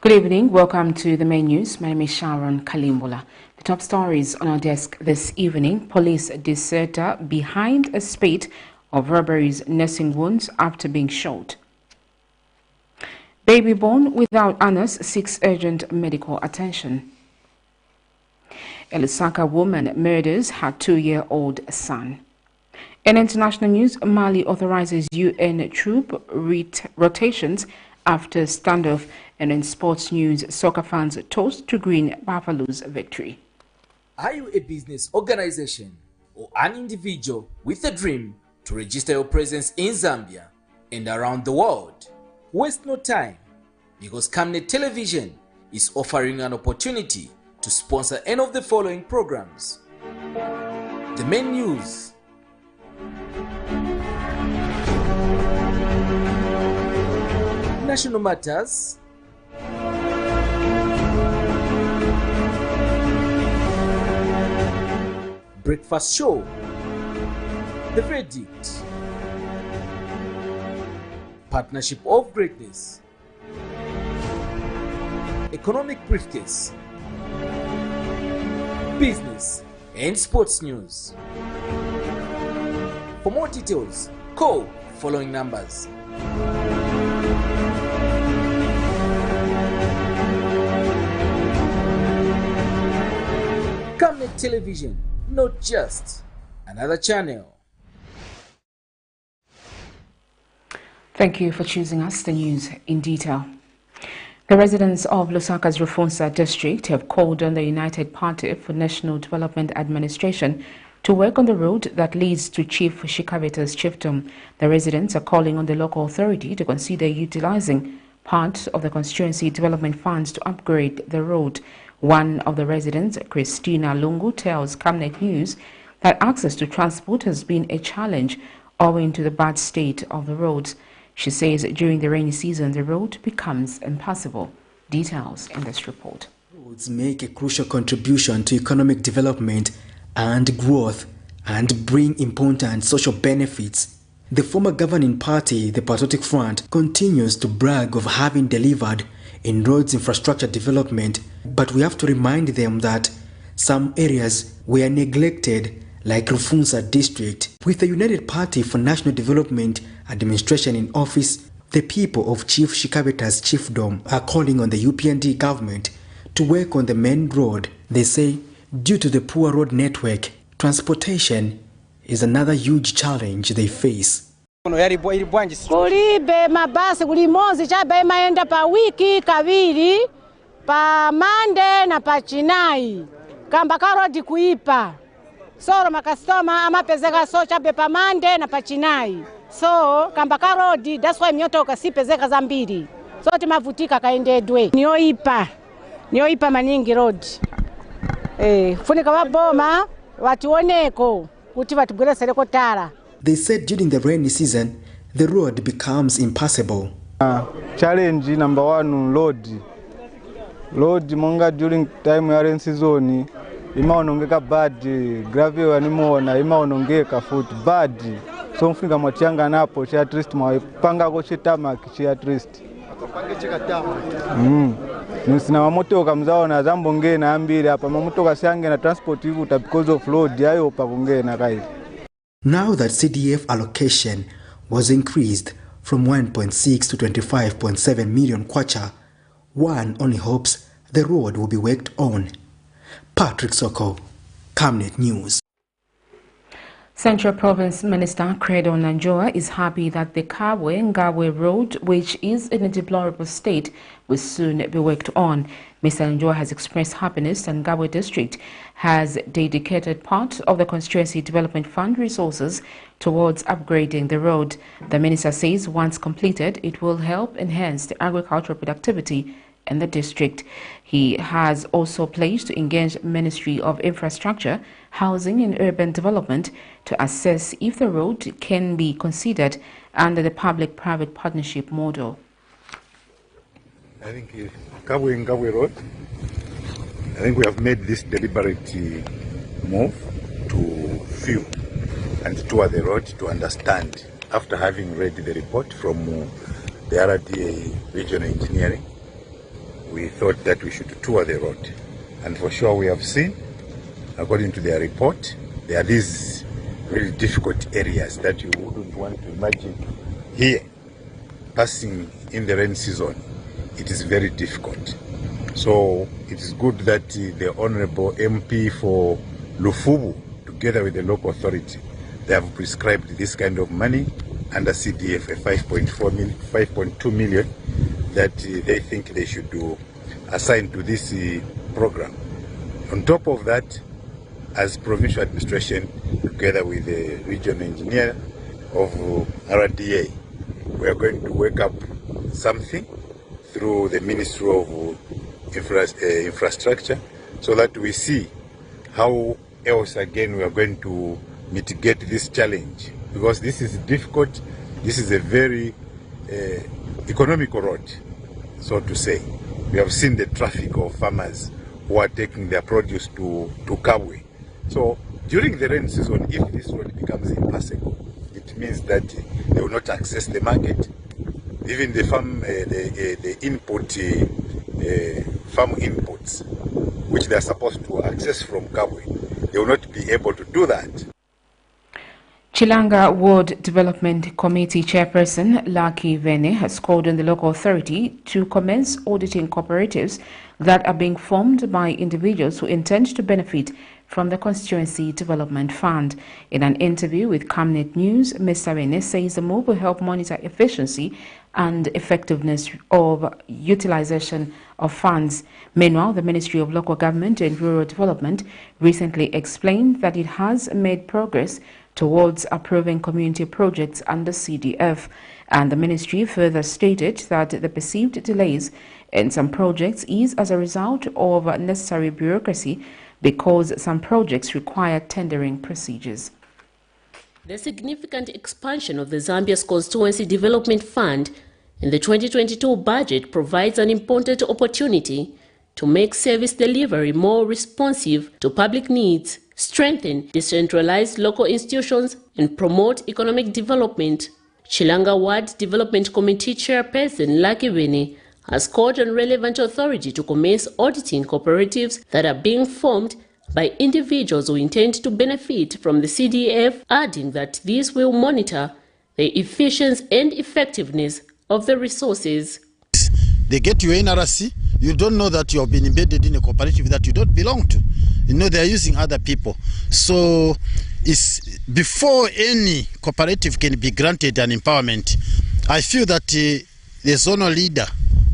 Good evening. Welcome to the main news. My name is Sharon Kalimbola. The top stories on our desk this evening. Police deserter behind a spate of robberies, nursing wounds after being shot. Baby born without anus seeks urgent medical attention. A LUSAKA woman murders her 2-year-old son. In international news, Mali authorizes UN troop rotations after standoff. And in sports news, soccer fans toast to Green Buffalo's victory. Are you a business organization or an individual with a dream to register your presence in Zambia and around the world? Waste no time, because Camnet Television is offering an opportunity to sponsor any of the following programs: the main news, national matters, breakfast show, the verdict, partnership of greatness, economic briefcase, business and sports news. For more details, call following numbers. Camnet Television, not just another channel. Thank you for choosing us. The news in detail. The residents of Lusaka's Rufunsa district have called on the United Party for National Development Administration to work on the road that leads to Chief Shikabeta's chiefdom. The residents are calling on the local authority to consider utilizing part of the constituency development funds to upgrade the road. One of the residents, Christina Lungu, tells Camnet News that access to transport has been a challenge owing to the bad state of the roads. She says during the rainy season, the road becomes impassable. Details in this report. Roads make a crucial contribution to economic development and growth and bring important social benefits. The former governing party, the Patriotic Front, continues to brag of having delivered in roads infrastructure development, but we have to remind them that some areas were neglected, like Rufunsa district. With the United Party for National Development Administration in office, the people of Chief Shikabeta's chiefdom are calling on the UPND government to work on the main road. They say due to the poor road network, transportation is another huge challenge they face. Kulibe mabasi kulimozi chabe maenda pa wiki kaviri pa mande na pa chinai kamba karodi kuipa soro makastoma amapezeka so chabe pa mande na pa chinai so kamba karodi, that's why mnyotoka sipezeka zambiri so timavutika kaendedwe nioipa maningi road funika waboma watuoneko kuti watubweresereko tara. They said during the rainy season, the road becomes impassable. Challenge number one, road. Road monga during time ya rainy season, ima onongeka bad, gravel animona, ima onongeka foot bad. So mfinga mwatianga napo, chi at least mwapanga ko chitama kichi at least. Nisina mamotoka mzaona zambonge na ambili hapa mamotoka siange na transport hivu because of road yayo pakunge na kai. Now that CDF allocation was increased from 1.6 to 25.7 million kwacha, one only hopes the road will be worked on. Patrick Soko, Camnet News. Central Province Minister Credo Nanjoa is happy that the Ngawe Road, which is in a deplorable state, will soon be worked on. Mr. Nanjoa has expressed happiness that Ngawe District has dedicated part of the Constituency Development Fund resources towards upgrading the road. The minister says once completed, it will help enhance the agricultural productivity in the district. He has also pledged to engage Ministry of Infrastructure, Housing and Urban Development to assess if the road can be considered under the public-private partnership model. I think Ngawe Road, I think we have made this deliberate move to view and tour the road to understand, after having read the report from the RDA Regional Engineering, we thought that we should tour the road. And for sure we have seen, according to their report, there are these really difficult areas that you wouldn't want to imagine here. Passing in the rain season, it is very difficult. So it is good that the Honorable MP for Lufubu, together with the local authority, they have prescribed this kind of money under CDF, a 5.2 million that they think they should assign to this program. On top of that, as provincial administration, together with the regional engineer of RDA, we are going to work up something through the Ministry of Infrastructure so that we see how else again we are going to mitigate this challenge, because this is difficult. This is a very economical road, so to say. We have seen the traffic of farmers who are taking their produce to Kabwe. So during the rain season, if this road becomes impassable, it means that they will not access the market. Even the farm, farm inputs, which they are supposed to access from Kabwe, they will not be able to do that. Chilanga Ward Development Committee Chairperson Lucky Vene has called on the local authority to commence auditing cooperatives that are being formed by individuals who intend to benefit from the Constituency Development Fund. In an interview with Camnet News, Mr. Vene says the move will help monitor efficiency and effectiveness of utilization of funds. Meanwhile, the Ministry of Local Government and Rural Development recently explained that it has made progress towards approving community projects under CDF, and the ministry further stated that the perceived delays in some projects is as a result of necessary bureaucracy because some projects require tendering procedures. The significant expansion of the Zambia's Constituency Development Fund in the 2022 budget provides an important opportunity to make service delivery more responsive to public needs, strengthen decentralized local institutions, and promote economic development. Chilanga Ward Development Committee Chairperson Lucky Vene has called on relevant authority to commence auditing cooperatives that are being formed by individuals who intend to benefit from the CDF, adding that these will monitor the efficiency and effectiveness of the resources. They get your NRC, you don't know that you have been embedded in a cooperative that you don't belong to. You know they are using other people. So it's before any cooperative can be granted an empowerment, I feel that the zonal leader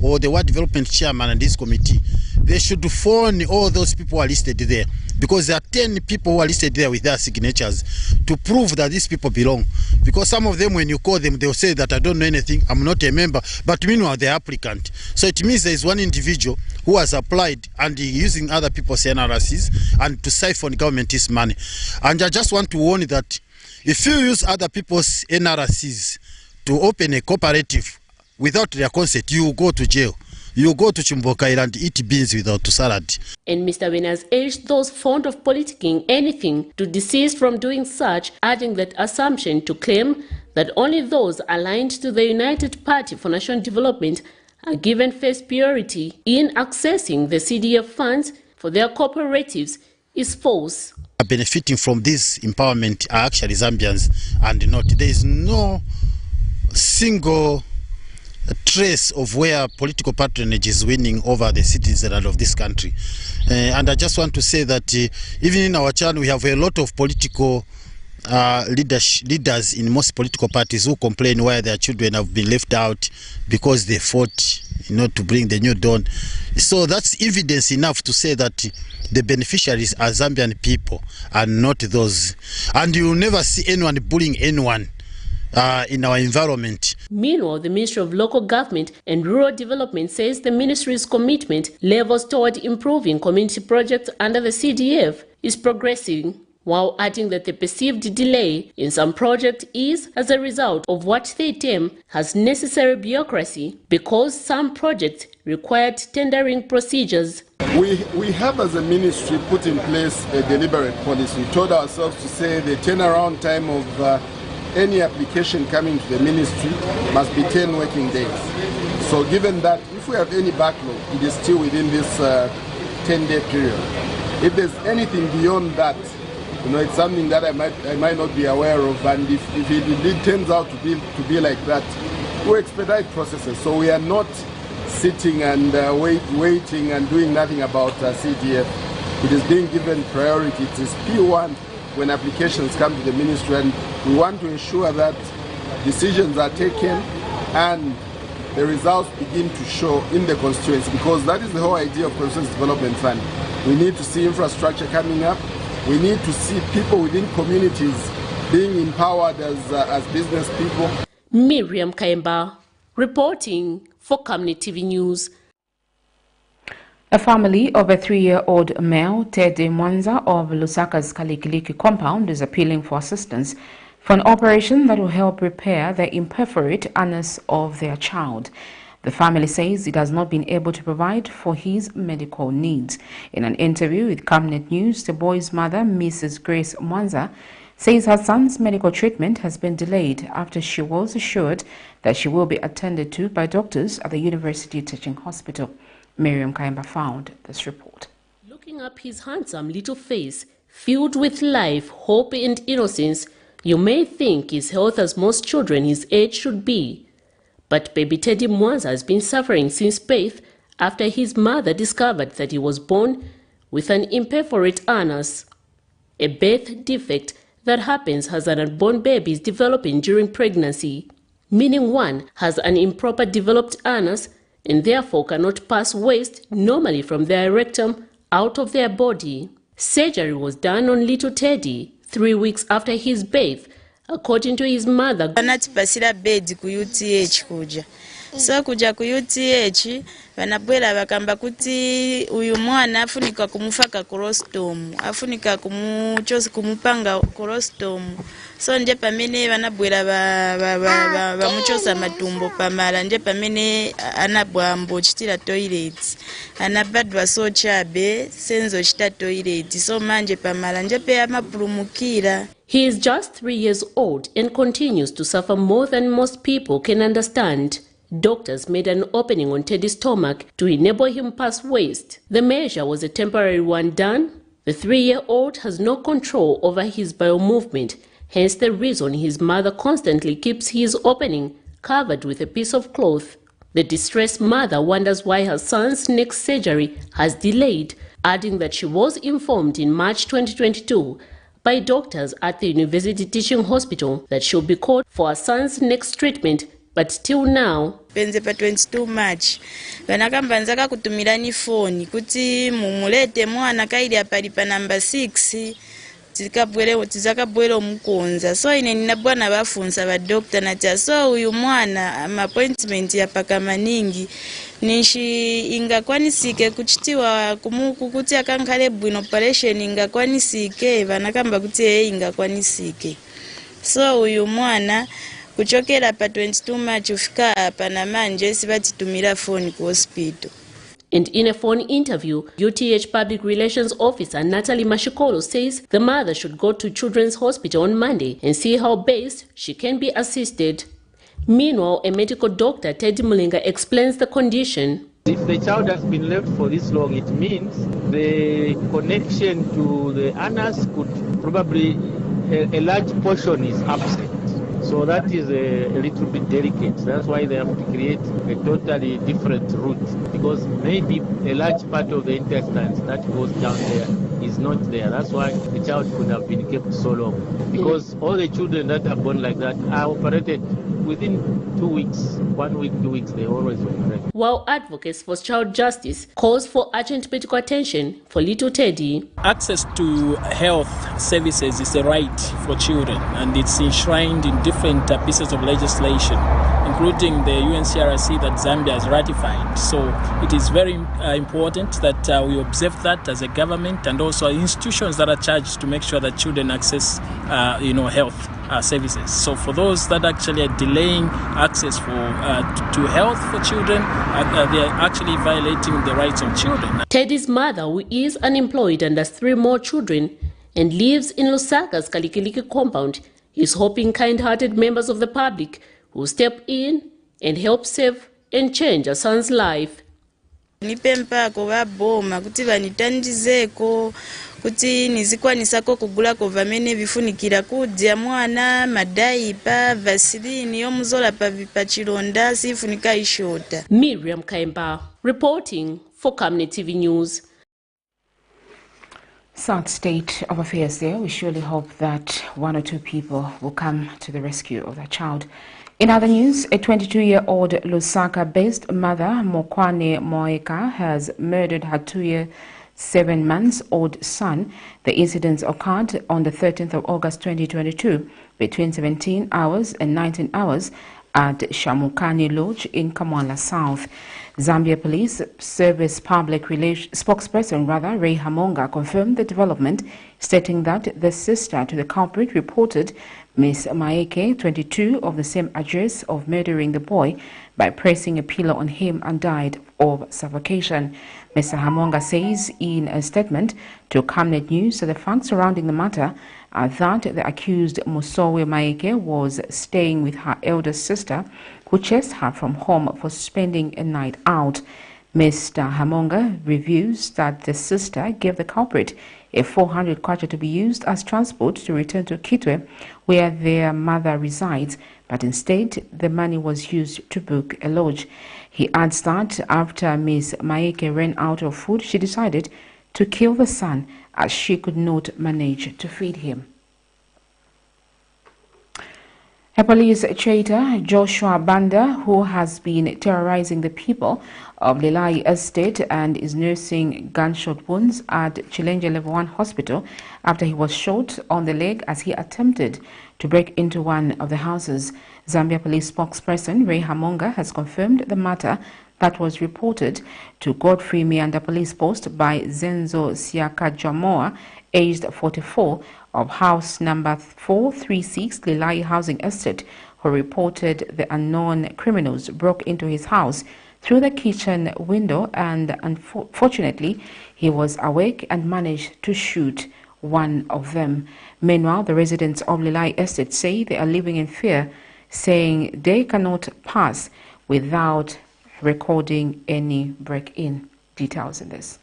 or the ward development chairman and this committee, they should phone all those people who are listed there, because there are 10 people who are listed there with their signatures to prove that these people belong. Because some of them, when you call them, they will say that I don't know anything, I'm not a member, but meanwhile they're applicant. So it means there is one individual who has applied and using other people's NRCs and to siphon government's money. And I just want to warn you that if you use other people's NRCs to open a cooperative without their consent, you will go to jail. You go to Chimboka and eat beans without salad. And Mr. Vene has urged those fond of politicking anything to desist from doing such, adding that assumption to claim that only those aligned to the United Party for National Development are given first priority in accessing the CDF funds for their cooperatives is false. Benefiting from this empowerment are actually Zambians and not. There is no single trace of where political patronage is winning over the citizens of this country. And I just want to say that even in our channel we have a lot of political leaders in most political parties who complain why their children have been left out because they fought, you know, to bring the new dawn. So that's evidence enough to say that the beneficiaries are Zambian people and not those. And you will never see anyone bullying anyone in our environment. Meanwhile, the Ministry of Local Government and Rural Development says the ministry's commitment levels toward improving community projects under the CDF is progressing, while adding that the perceived delay in some projects is as a result of what they term as necessary bureaucracy because some projects required tendering procedures. We have as a ministry put in place a deliberate policy. We told ourselves to say the turnaround time of any application coming to the ministry must be 10 working days. So given that, if we have any backlog, it is still within this 10-day period. If there's anything beyond that, it's something that I might not be aware of, and if it indeed turns out to be like that, we expedite processes. So we are not sitting and waiting and doing nothing about CDF. It is being given priority. It is P1 when applications come to the ministry, and we want to ensure that decisions are taken and the results begin to show in the constituency, because that is the whole idea of Constituency Development Fund. We need to see infrastructure coming up. We need to see people within communities being empowered as business people. Miriam Kaimba, reporting for Camnet TV News. A family of a 3-year-old male, Teddy Mwanza of Lusaka's Kalikiliki compound, is appealing for assistance for an operation that will help repair the imperforate anus of their child. The family says it has not been able to provide for his medical needs. In an interview with Camnet News, the boy's mother, Mrs. Grace Mwanza, says her son's medical treatment has been delayed after she was assured that she will be attended to by doctors at the University Teaching Hospital. Miriam Kaimba found this report. Looking up his handsome little face, filled with life, hope and innocence, you may think his health as most children his age should be. But baby Teddy Mwanza has been suffering since birth after his mother discovered that he was born with an imperforate anus, a birth defect that happens as an unborn baby is developing during pregnancy, meaning one has an improper developed anus and therefore cannot pass waste normally from their rectum out of their body. Surgery was done on little Teddy 3 weeks after his birth, according to his mother. Anatipasira bed ku UTH kuja. So kuja ku UTH vanabwera vakamba kuti uyu mwana afunika kumufaka colostom, afunika kumupanga colostom. So nje pamene vanabwera vamuchosa matumbo pamala, nje pamene anabwambo chitira toilet, anabadwa so chabe senzo chita toilet. So manje pamala nje pe amapulumukira. He is just 3 years old and continues to suffer more than most people can understand. Doctors made an opening on Teddy's stomach to enable him pass waste. The measure was a temporary one done. The 3-year-old has no control over his bowel movement, hence the reason his mother constantly keeps his opening covered with a piece of cloth. The distressed mother wonders why her son's next surgery has delayed, adding that she was informed in March 2022 by doctors at the University Teaching Hospital that she'll be called for her son's next treatment, but till now, penze pa 22 March vanakamba nzaka kutumirani phone kuti mumulete mwana kaili apali pa number 6 tizakabwere mukonza. So ine ninabwana bafunsa ba doctor nati so uyu mwana appointment yapaka maningi nishi ingakwanisike kuchitiwa kumuku kuti akankhale bwino operation ingakwanisike, vanakamba kuti ingakwanisike. So uyu mwana kuchokera pa 22 March ufika apa na manje sibatitumira phone ku hospital. And in a phone interview, UTH Public Relations Officer Natalie Mashikolo says the mother should go to Children's Hospital on Monday and see how best she can be assisted. Meanwhile, a medical doctor, Teddy Mulinga, explains the condition. If the child has been left for this long, it means the connection to the anus could probably, a large portion is absent. So that is a little bit delicate. That's why they have to create a totally different route, because maybe a large part of the intestines that goes down there is not there. That's why the child could have been kept so long. Because all the children that are born like that are operated within 2 weeks, 1 week, 2 weeks, they always operate. While advocates for child justice calls for urgent medical attention for little Teddy. Access to health services is a right for children, and it's enshrined in different pieces of legislation, including the UNCRC that Zambia has ratified. So it is very important that we observe that as a government, and also institutions that are charged to make sure that children access health services. So for those that actually are delaying access to health for children, they are actually violating the rights of children. Teddy's mother, who is unemployed and has 3 more children and lives in Lusaka's Kalikiliki compound, is hoping kind-hearted members of the public will step in and help save and change her son's life. Nipempako baboma kuti vanitandizeko kuti nizikwanisako kugulako vamene vifunikira kudya mwana madaipa vasilini yomuzola pa chilonda sifunika ishota. Miriam Kaimba reporting for Camnet TV News. Sad state of affairs there. We surely hope that one or two people will come to the rescue of that child. In other news, a 22-year-old Lusaka-based mother, Mokwane Moeka, has murdered her 2-year, 7-month-old son. The incidents occurred on the 13th of August 2022 between 17 hours and 19 hours at Shamukani Lodge in Kamwala South. Zambia Police Service Public Relations spokesperson Ray Hamonga confirmed the development, stating that the sister to the culprit reported Ms. Maeke, 22, of the same address, of murdering the boy by pressing a pillow on him and died of suffocation. Mr. Hamonga says in a statement to Camnet News that the facts surrounding the matter are that the accused Musowe Maeke was staying with her elder sister, who chased her from home for spending a night out. Mr. Hamonga reviews that the sister gave the culprit a 400 kwacha to be used as transport to return to Kitwe, where their mother resides, but instead the money was used to book a lodge. He adds that after Ms. Maeke ran out of food, she decided to kill the son as she could not manage to feed him. A police traitor, Joshua Banda, who has been terrorizing the people of Lilai Estate and is nursing gunshot wounds at Chilenje Level 1 Hospital after he was shot on the leg as he attempted to break into one of the houses. Zambia Police spokesperson Ray Hamonga has confirmed the matter that was reported to Godfrey Mianda Police Post by Zenzo Siaka Jamoa, aged 44, of house number 436 Lilai Housing Estate, who reported the unknown criminals broke into his house through the kitchen window, and unfortunately he was awake and managed to shoot one of them. Meanwhile, the residents of Lilai Estate say they are living in fear, saying they cannot pass without recording any break-in. Details in this.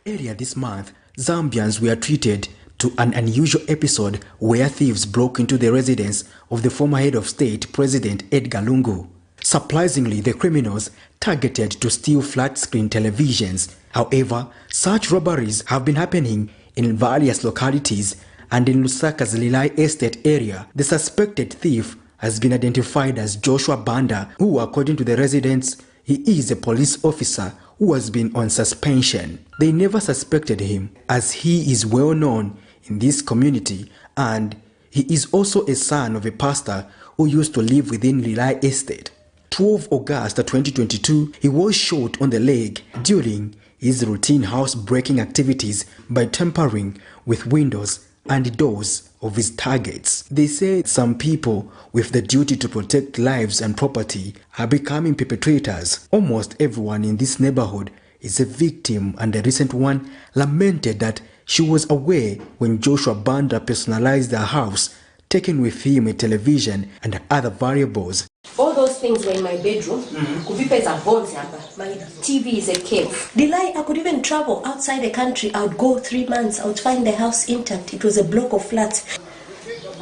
Earlier this month, Zambians were treated to an unusual episode where thieves broke into the residence of the former head of state, President Edgar Lungu. Surprisingly, the criminals targeted to steal flat-screen televisions. However, such robberies have been happening in various localities, and in Lusaka's Lilai Estate area, the suspected thief has been identified as Joshua Banda, who, according to the residents, he is a police officer who has been on suspension. They never suspected him, as he is well known in this community, and he is also a son of a pastor who used to live within Lilai Estate. 12 August 2022, he was shot on the leg during his routine house-breaking activities by tampering with windows and doors of his targets. They say some people with the duty to protect lives and property are becoming perpetrators. Almost everyone in this neighborhood is a victim, and the recent one lamented that she was aware when Joshua Banda personalized her house, taking with him a television and other variables. All those things were in my bedroom. My TV is a cave. Lilai, I could even travel outside the country. I would go 3 months. I would find the house intact. It was a block of flats.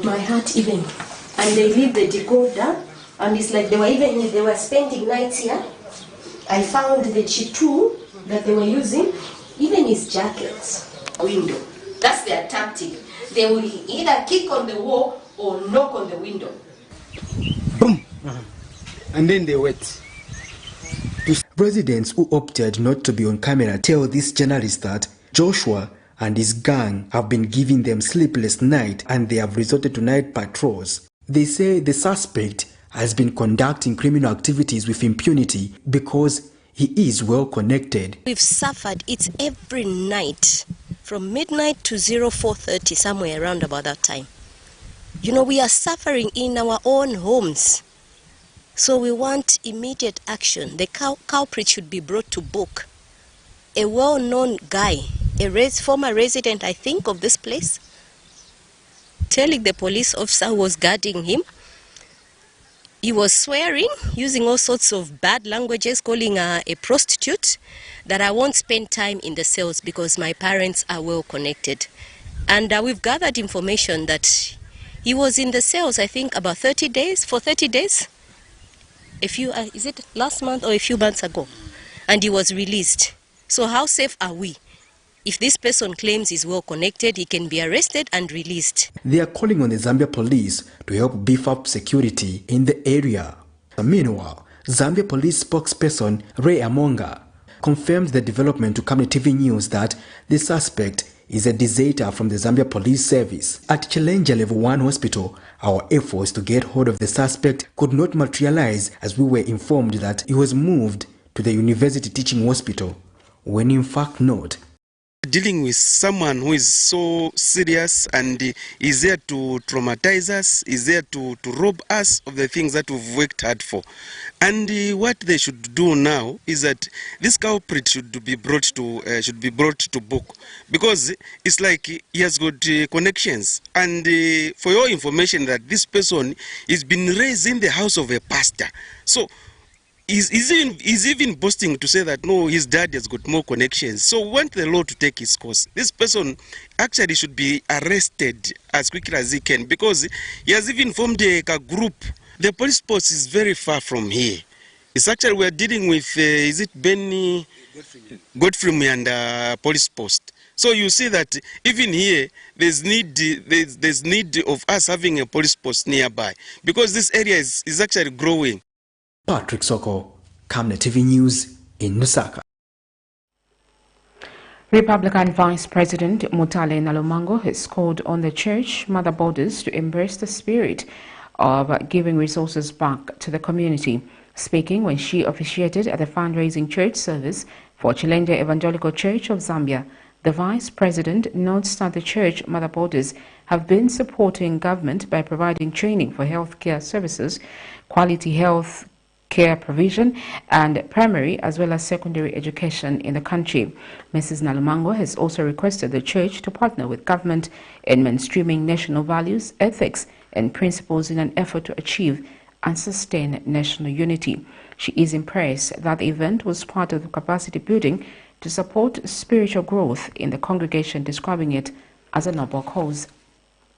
My heart even. And they leave the decoder. And it's like they were spending nights here. I found the chitu that they were using. Even his jackets. Window. That's their tactic. They will either kick on the wall or knock on the window. Boom! And then they wait. Residents who opted not to be on camera tell this journalist that Joshua and his gang have been giving them sleepless nights, and they have resorted to night patrols. They say the suspect has been conducting criminal activities with impunity because he is well connected. We've suffered. It's every night from midnight to 04:30, somewhere around about that time. You know, we are suffering in our own homes. So we want immediate action. The culprit should be brought to book. A well-known guy, a former resident, I think, of this place, telling the police officer who was guarding him, He was swearing, using all sorts of bad languages, calling her a prostitute, that I won't spend time in the cells because my parents are well connected. And we've gathered information that he was in the cells, I think, about 30 days, for 30 days. Is it last month or a few months ago? And he was released. So how safe are we? If this person claims he's well connected, he can be arrested and released. They are calling on the Zambia police to help beef up security in the area. Meanwhile, Zambia police spokesperson Ray Amonga confirmed the development to Camnet TV News that the suspect is a deserter from the Zambia Police Service. At Challenger Level 1 Hospital, our efforts to get hold of the suspect could not materialize as we were informed that he was moved to the University Teaching Hospital, when in fact not. Dealing with someone who is so serious and is there to traumatize us, is there to rob us of the things that we've worked hard for. And what they should do now is that this culprit should be brought to book, because it's like he has got connections. And for your information, that this person is been raised in the house of a pastor. So he's even boasting to say that no, his dad has got more connections. So we want the law to take its course. This person actually should be arrested as quickly as he can, because he has even formed a group. The police post is very far from here. It's actually, we are dealing with, is it Benny Godfrey and police post. So you see that even here, there's need of us having a police post nearby, because this area is actually growing. Patrick Soko, Camnet TV News in Lusaka. Republican Vice President Mutale Nalumango has called on the church mother bodies to embrace the spirit of giving resources back to the community. Speaking when she officiated at the fundraising church service for Challenger Evangelical Church of Zambia, the Vice President notes that the church mother bodies have been supporting government by providing training for healthcare services, quality health care provision, and primary as well as secondary education in the country. Mrs. Nalumango has also requested the church to partner with government in mainstreaming national values, ethics, and principles in an effort to achieve and sustain national unity. She is impressed that the event was part of the capacity building to support spiritual growth in the congregation, describing it as a noble cause.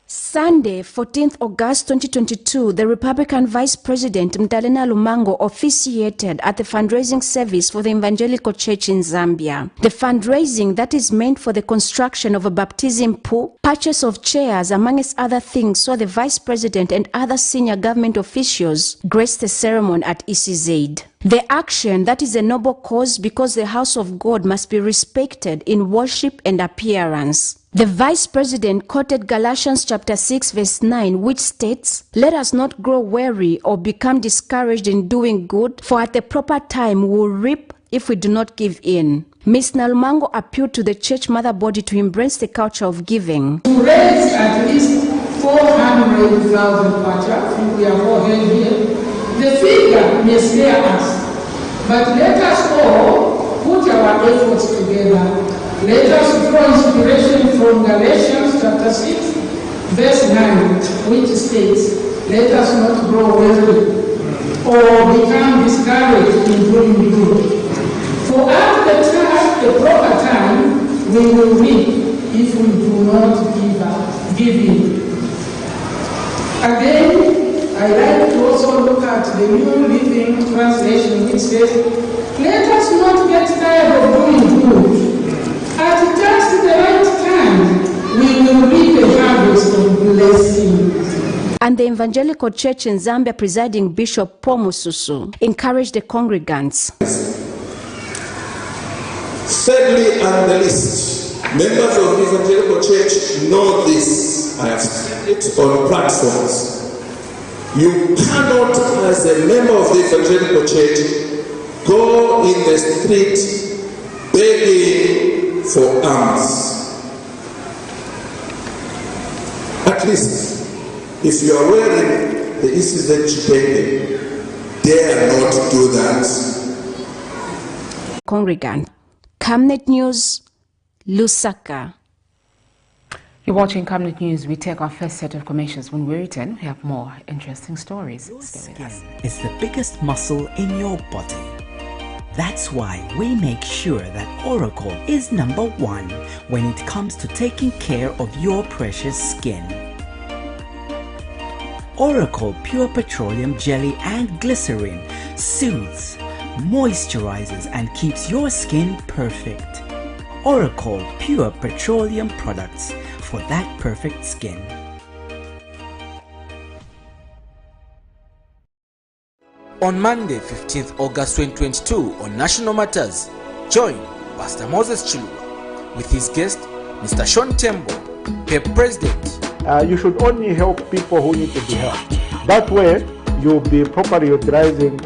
Sunday, 14th August 2022, the Republican Vice President Mutale Nalumango officiated at the fundraising service for the Evangelical Church in Zambia. The fundraising that is meant for the construction of a baptism pool, purchase of chairs, amongst other things, saw the Vice President and other senior government officials grace the ceremony at ECZ. The action that is a noble cause because the house of God must be respected in worship and appearance. The Vice President quoted Galatians chapter 6 verse 9, which states, "Let us not grow weary or become discouraged in doing good, for at the proper time we will reap if we do not give in." Ms. Nalumango appealed to the church mother body to embrace the culture of giving. To raise at least 400,000 kwacha, we have all heard here. The figure may scare us, but let us all put our efforts together. Let us draw inspiration from Galatians chapter 6, verse 9, which states, "Let us not grow weary or become discouraged in doing good. For at the proper time, we will reap if we do not give in." Again, I like to also look at the New Living Translation, which says, "Let us not get tired of doing good. At just the right time, we will reap a harvest of blessings." And the Evangelical Church in Zambia presiding Bishop Paul Mususu encouraged the congregants. Thirdly, on the list, members of the Evangelical Church know this. I have said it on platforms. You cannot, as a member of the Evangelical Church, go in the street begging for alms. At least, if you are wearing the ECZ chicken, dare not do that. Congregant. Camnet News, Lusaka. You're watching Camnet News. We take our first set of commercials. When we return, we have more interesting stories. Your skin is the biggest muscle in your body. That's why we make sure that Oracle is #1 when it comes to taking care of your precious skin. Oracle Pure Petroleum Jelly and Glycerin soothes, moisturizes and keeps your skin perfect. Oracle Pure Petroleum products for that perfect skin. On Monday, 15th August 2022 on National Matters, join Pastor Moses Chilwa with his guest, Mr. Sean Tembo, PEP President. You should only help people who need to be helped. That way, you'll be properly utilizing,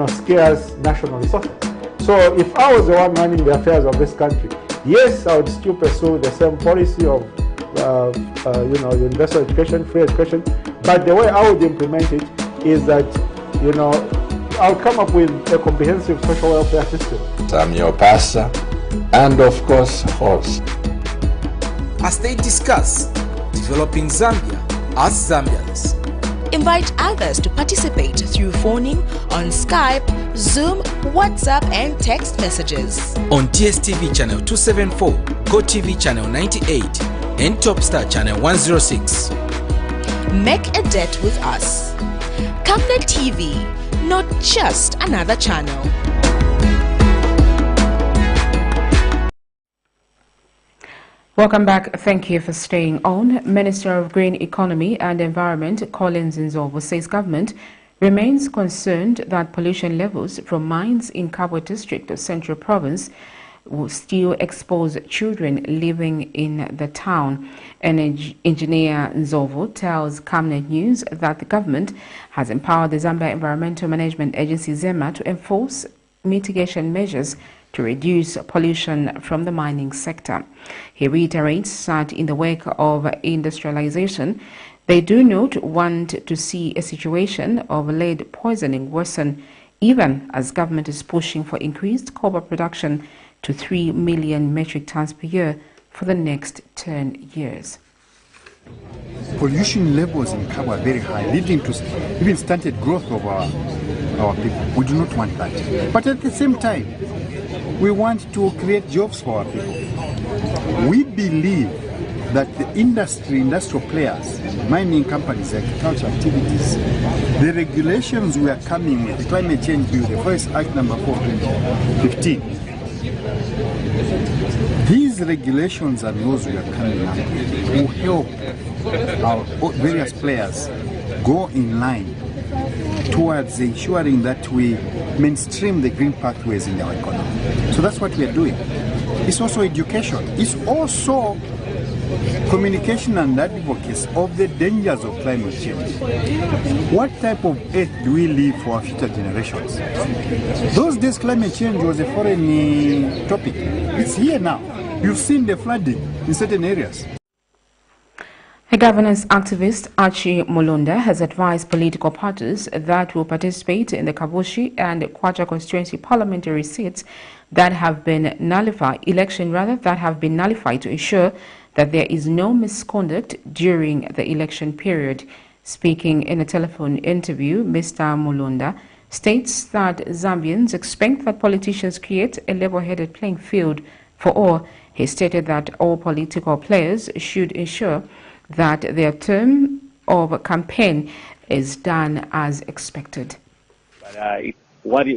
scarce national resources. So if I was the one running the affairs of this country, yes, I would still pursue the same policy of universal education, free education, but the way I would implement it is that, I'll come up with a comprehensive social welfare system. I'm your pastor and of course host. As they discuss developing Zambia as Zambians. Invite others to participate through phoning on Skype, Zoom, WhatsApp and text messages. On DSTV channel 274, GoTV channel 98 and Topstar channel 106. Make a date with us. Camnet TV, not just another channel. Welcome back. Thank you for staying on. Minister of Green Economy and Environment Collins Nzovo says government remains concerned that pollution levels from mines in Kabwe district of Central Province will still expose children living in the town. Engineer Nzovo tells Camnet News that the government has empowered the Zambia Environmental Management Agency ZEMA to enforce mitigation measures to reduce pollution from the mining sector. He reiterates that in the wake of industrialization, they do not want to see a situation of lead poisoning worsen, even as government is pushing for increased copper production to 3 million metric tons per year for the next 10 years. Pollution levels in Kabwe are very high, leading to even stunted growth of our people. We do not want that. But at the same time, we want to create jobs for our people. We believe that the industrial players, mining companies, agricultural activities, the regulations we are coming with, the Climate Change Bill, the Forest Act number 4, 2015, these regulations and laws we are coming up will help our various players go in line towards ensuring that we mainstream the green pathways in our economy. So that's what we are doing. It's also education. It's also communication and advocacy of the dangers of climate change. What type of earth do we leave for our future generations? Those days climate change was a foreign topic. It's here now. You've seen the flooding in certain areas. A governance activist, Archie Mulonda, has advised political parties that will participate in the Kabushi and Kwacha constituency parliamentary seats that have been nullified, that have been nullified to ensure that there is no misconduct during the election period. Speaking in a telephone interview, Mr. Mulonda states that Zambians expect that politicians create a level-headed playing field for all. He stated that all political players should ensure that their term of campaign is done as expected. But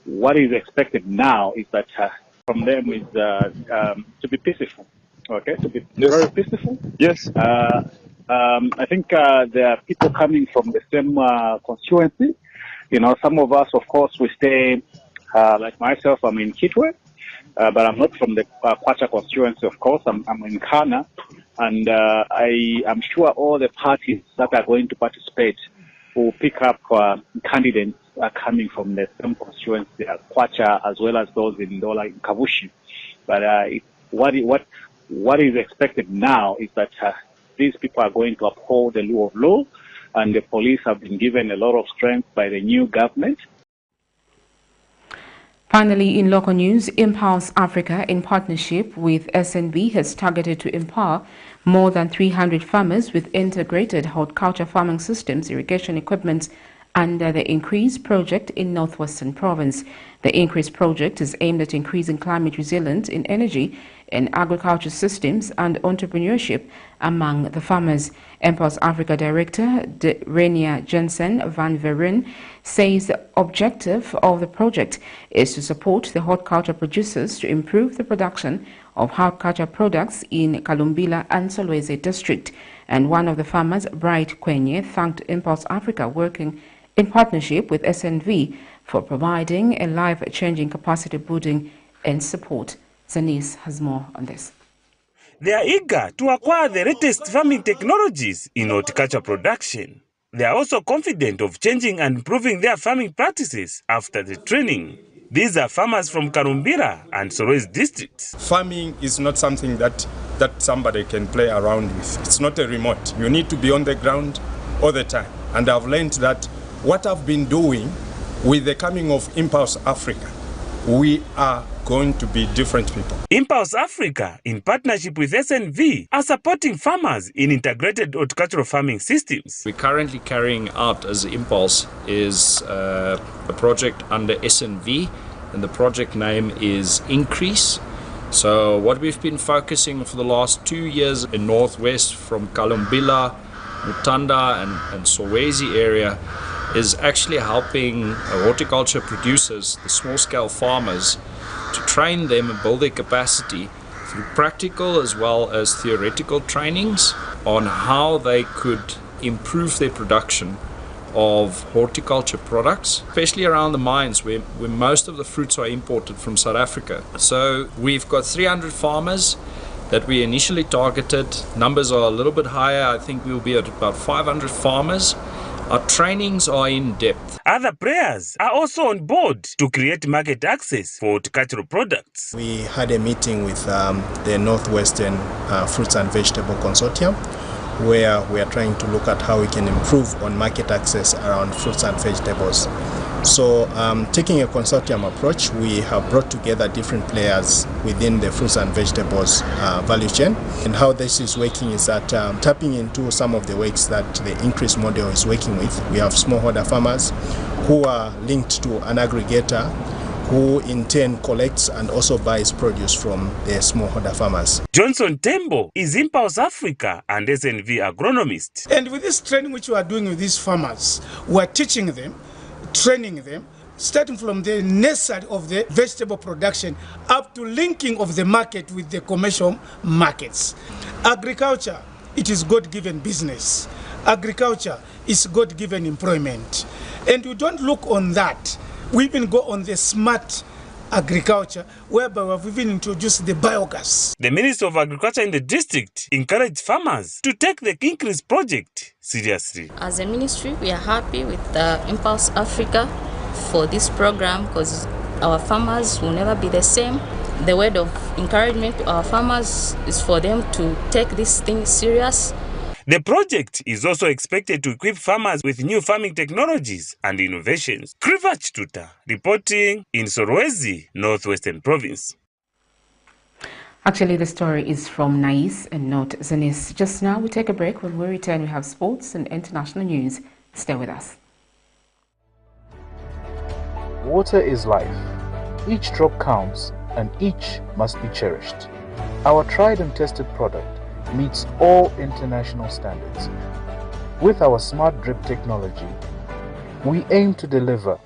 what is expected now is that from them is to be peaceful. Okay, to be very peaceful. Yes. I think there are people coming from the same constituency. Some of us, of course, we stay, like myself, I'm in Kitwe, but I'm not from the Kwacha constituency, of course. I'm in Kana. And I am sure all the parties that are going to participate will pick up candidates coming from the same constituency, Kwacha, as well as those in Dola in Kabushi. But what is expected now is that these people are going to uphold the rule of law, and the police have been given a lot of strength by the new government. Finally, in local news, Impulse Africa, in partnership with SNV, has targeted to empower more than 300 farmers with integrated horticulture farming systems, irrigation equipment, under the Increase project in Northwestern Province. The Increase project is aimed at increasing climate resilience in energy and agriculture systems and entrepreneurship among the farmers. Impulse Africa Director Renia Jensen van Veeren says the objective of the project is to support the horticulture producers to improve the production of horticulture products in Kalumbila and Solwezi district. And one of the farmers, Bright Kwenye, thanked Impulse Africa working in partnership with SNV for providing a life-changing capacity building and support. Zanis has more on this. They are eager to acquire the latest farming technologies in horticulture production. They are also confident of changing and improving their farming practices after the training. These are farmers from Karumbira and Solwezi districts. Farming is not something that somebody can play around with. It's not a remote. You need to be on the ground all the time. And I've learned that what I've been doing with the coming of Impulse Africa, we are going to be different people. Impulse Africa, in partnership with SNV, are supporting farmers in integrated horticultural farming systems. We're currently carrying out as Impulse is a project under SNV, and the project name is Increase. So what we've been focusing for the last 2 years in Northwest from Kalumbila, Mutanda and Solwezi area is actually helping horticulture producers, the small-scale farmers, to train them and build their capacity through practical as well as theoretical trainings on how they could improve their production of horticulture products, especially around the mines where most of the fruits are imported from South Africa. So we've got 300 farmers that we initially targeted. Numbers are a little bit higher. I think we'll be at about 500 farmers. Our trainings are in depth. Other players are also on board to create market access for horticultural products. We had a meeting with the Northwestern Fruits and Vegetable Consortium, where we are trying to look at how we can improve on market access around fruits and vegetables. So taking a consortium approach, we have brought together different players within the fruits and vegetables value chain. And how this is working is that tapping into some of the ways that the Increase model is working with. We have smallholder farmers who are linked to an aggregator who in turn collects and also buys produce from the smallholder farmers. Johnson Tembo is Impulse Africa and SNV agronomist. And with this training which we are doing with these farmers, we are teaching them, training them, starting from the nursery of the vegetable production up to linking of the market with the commercial markets. Agriculture, it is God-given business. Agriculture is God-given employment. And we don't look on that. We even go on the smart agriculture, whereby we've even introduced the biogas. The Minister of Agriculture in the district encouraged farmers to take the Increase project seriously. As a ministry, we are happy with the Impulse Africa for this program because our farmers will never be the same. The word of encouragement to our farmers is for them to take this thing serious. The project is also expected to equip farmers with new farming technologies and innovations. Krivach Tuta, reporting in Solwezi, Northwestern Province. Actually, the story is from Nais and not Zanis. Just now, we take a break. When we return, we have sports and international news. Stay with us. Water is life. Each drop counts, and each must be cherished. Our tried and tested product meets all international standards. With our smart drip technology, we aim to deliver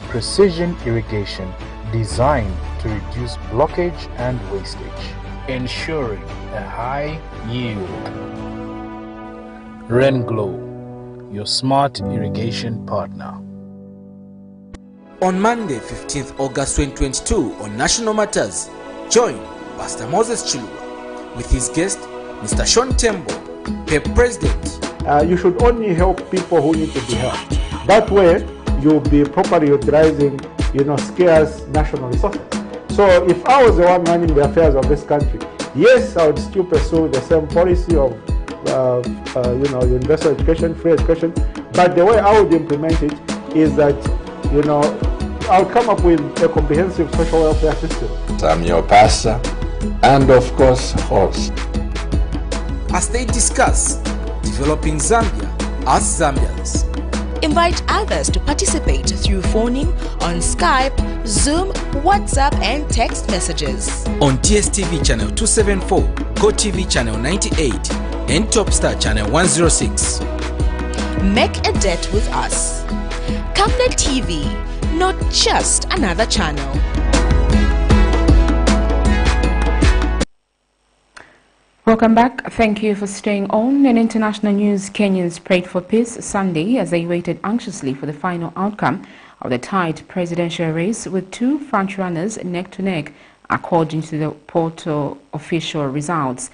precision irrigation designed to reduce blockage and wastage, ensuring a high yield. RenGlow, your smart irrigation partner. On Monday, 15th August 2022, on National Matters, join Pastor Moses Chilua with his guest, Mr. Sean Tembo, PEP President. You should only help people who need to be helped. That way, you'll be properly utilizing, scarce national resources. So if I was the one running the affairs of this country, yes, I would still pursue the same policy of, universal education, free education. But the way I would implement it is that, I'll come up with a comprehensive social welfare system. I'm your pastor and of course host. As they discuss developing Zambia as Zambians. Invite others to participate through phoning on Skype, Zoom, WhatsApp and text messages. On DSTV channel 274, GoTV channel 98 and Topstar channel 106. Make a date with us. Camnet TV, not just another channel. Welcome back. Thank you for staying on. In international news, Kenyans prayed for peace Sunday as they waited anxiously for the final outcome of the tight presidential race with two front-runners neck to neck, according to the portal official results.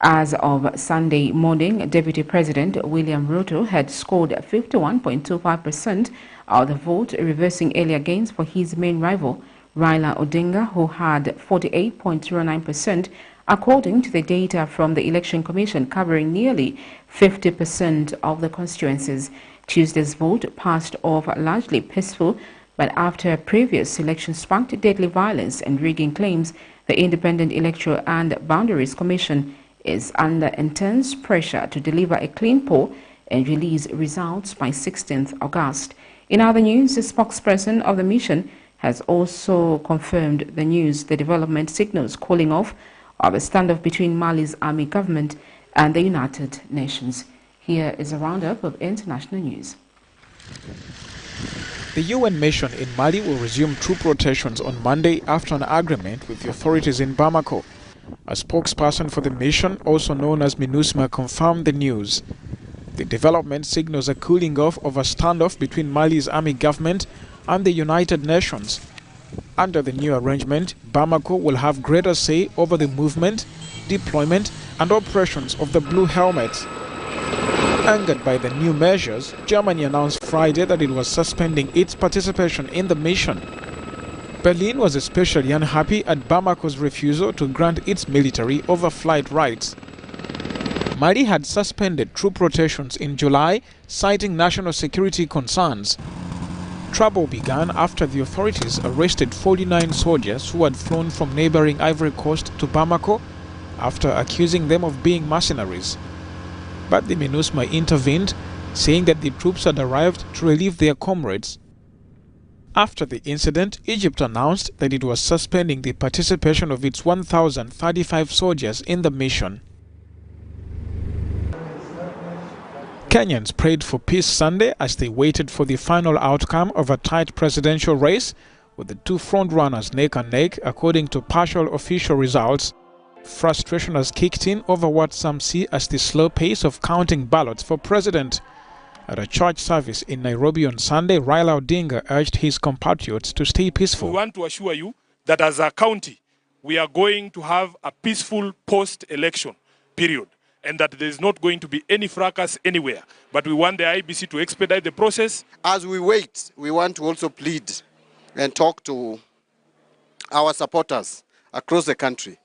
As of Sunday morning, Deputy President William Ruto had scored 51.25% of the vote, reversing earlier gains for his main rival, Raila Odinga, who had 48.09%, according to the data from the Election Commission covering nearly 50% of the constituencies. Tuesday's vote passed off largely peaceful, but after previous elections sparked deadly violence and rigging claims, the Independent Electoral and Boundaries Commission is under intense pressure to deliver a clean poll and release results by 16th August. In other news, the spokesperson of the mission has also confirmed the news. The development signals calling off of a standoff between Mali's army government and the United Nations. Here is a roundup of international news. The UN mission in Mali will resume troop rotations on Monday after an agreement with the authorities in Bamako. A spokesperson for the mission, also known as MINUSMA, confirmed the news. The development signals a cooling off of a standoff between Mali's army government and the United Nations. Under the new arrangement, Bamako will have greater say over the movement, deployment and operations of the Blue Helmets. Angered by the new measures, Germany announced Friday that it was suspending its participation in the mission. Berlin was especially unhappy at Bamako's refusal to grant its military overflight rights. Mali had suspended troop rotations in July, citing national security concerns. Trouble began after the authorities arrested 49 soldiers who had flown from neighboring Ivory Coast to Bamako after accusing them of being mercenaries. But the MINUSMA intervened, saying that the troops had arrived to relieve their comrades. After the incident, Egypt announced that it was suspending the participation of its 1,035 soldiers in the mission. Kenyans prayed for peace Sunday as they waited for the final outcome of a tight presidential race, with the two front-runners neck and neck, according to partial official results. Frustration has kicked in over what some see as the slow pace of counting ballots for president. At a church service in Nairobi on Sunday, Raila Odinga urged his compatriots to stay peaceful. We want to assure you that as a county, we are going to have a peaceful post-election period, and that there is not going to be any fracas anywhere. But we want the IBC to expedite the process. As we wait, we want to also plead and talk to our supporters across the country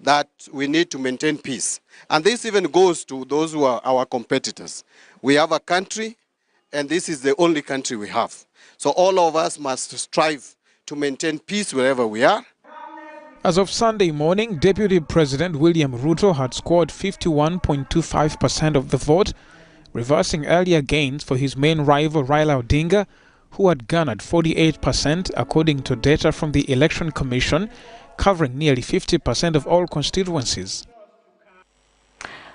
that we need to maintain peace. And this even goes to those who are our competitors. We have a country, and this is the only country we have. So all of us must strive to maintain peace wherever we are. As of Sunday morning, Deputy President William Ruto had scored 51.25% of the vote, reversing earlier gains for his main rival Raila Odinga, who had garnered 48% according to data from the Election Commission, covering nearly 50% of all constituencies.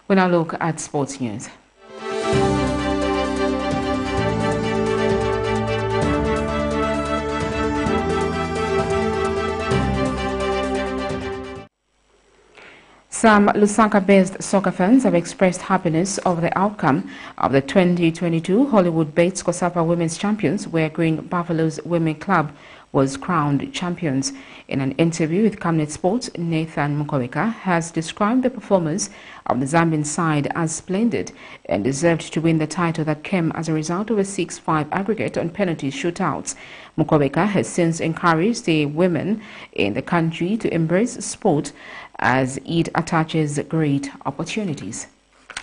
We now look at sports news. Some Lusaka-based soccer fans have expressed happiness over the outcome of the 2022 Hollywood-based COSAPA Women's Champions, where Green Buffaloes Women Club was crowned champions. In an interview with Camnet Sports, Nathan Mukoweka has described the performance of the Zambian side as splendid and deserved to win the title that came as a result of a 6-5 aggregate on penalty shootouts. Mukoweka has since encouraged the women in the country to embrace sport as it attaches great opportunities.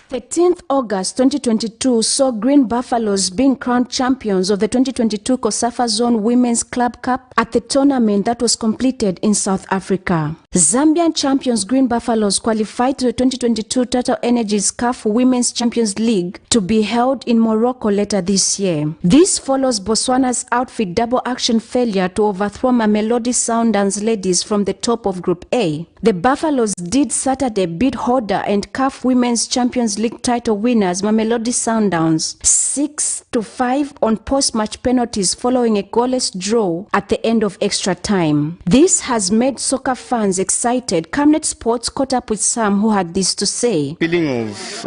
13th August 2022 saw Green Buffaloes being crowned champions of the 2022 COSAFA Zone Women's Club Cup at the tournament that was completed in South Africa. Zambian champions Green Buffaloes qualified to the 2022 Total Energies CAF Women's Champions League to be held in Morocco later this year. This follows Botswana's outfit double action failure to overthrow Mamelodi Sundowns ladies from the top of Group A. The Buffaloes did Saturday beat holder and CAF Women's Champions League title winners Mamelodi Sundowns 6-5 on post-match penalties following a goalless draw at the end of extra time. This has made soccer fans excited. Camnet Sports caught up with some who had this to say. Feeling of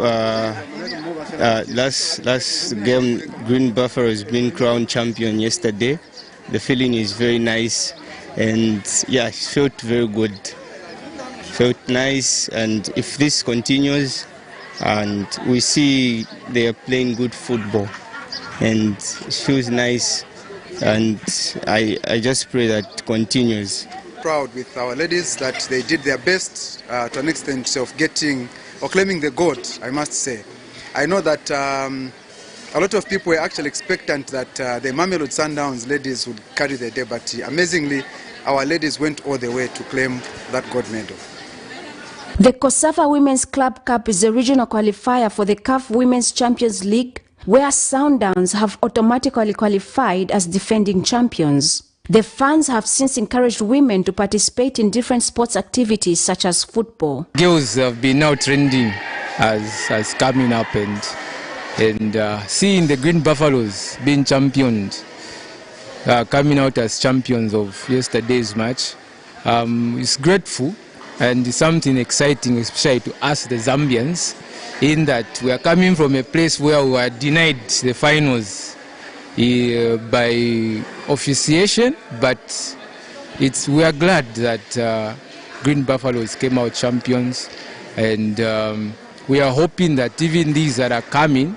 last game, Green Buffaloes being crowned champion yesterday. The feeling is very nice, and yeah, it felt very good. Felt nice, and if this continues and we see they are playing good football, and it feels nice, and I just pray that it continues. Proud with our ladies that they did their best to an extent of getting or claiming the gold, I must say. I know that a lot of people were actually expectant that the Mamelodi Sundowns ladies would carry the day, but amazingly our ladies went all the way to claim that gold medal. The COSAFA Women's Club Cup is a regional qualifier for the CAF Women's Champions League, where Sundowns have automatically qualified as defending champions. The fans have since encouraged women to participate in different sports activities such as football. Girls have been now trending as coming up, and seeing the Green Buffaloes being championed, coming out as champions of yesterday's match, is grateful. And it's something exciting, especially to us, the Zambians, in that we are coming from a place where we were denied the finals by officiation, but we are glad that Green Buffaloes came out champions, and we are hoping that even these that are coming,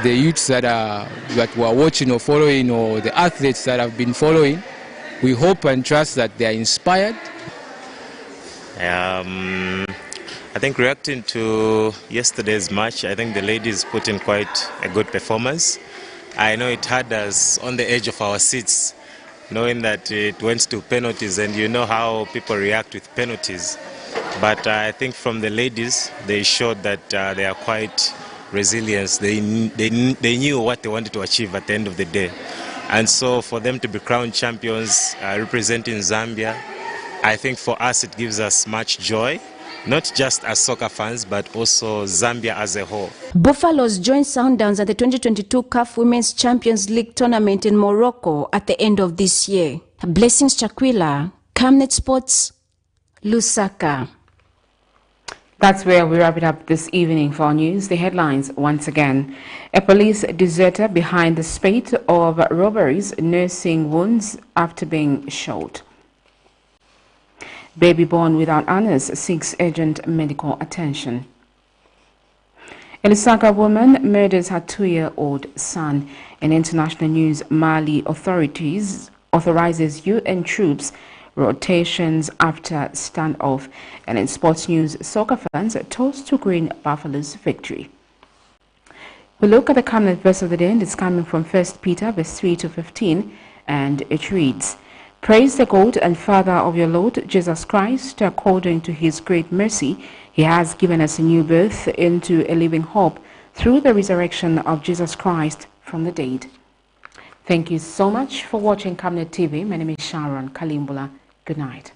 the youths that we are watching or following, or the athletes that have been following, we hope and trust that they are inspired. I think reacting to yesterday's match, I think the ladies put in quite a good performance. I know it had us on the edge of our seats, knowing that it went to penalties, and you know how people react with penalties. But I think from the ladies, they showed that they are quite resilient. They knew what they wanted to achieve at the end of the day. And so for them to be crowned champions representing Zambia, I think for us it gives us much joy, not just as soccer fans, but also Zambia as a whole. Buffaloes joined Sundowns at the 2022 CAF Women's Champions League tournament in Morocco at the end of this year. Blessings Chakwila, Camnet Sports, Lusaka. That's where we wrap it up this evening for our news. The headlines once again. A police deserter behind the spate of robberies, nursing wounds after being shot. Baby born without honors seeks urgent medical attention. A LUSAKA woman murders her 2-year-old son. In international news, Mali authorizes UN troops rotations after standoff. And in sports news, soccer fans toast to Green Buffaloes victory. We look at the Camnet verse of the day, and it's coming from 1 Peter verse 3 to 15, and it reads, Praise the God and Father of your Lord Jesus Christ. According to his great mercy, he has given us a new birth into a living hope through the resurrection of Jesus Christ from the dead. Thank you so much for watching Camnet TV. My name is Sharon Kalimbula. Good night.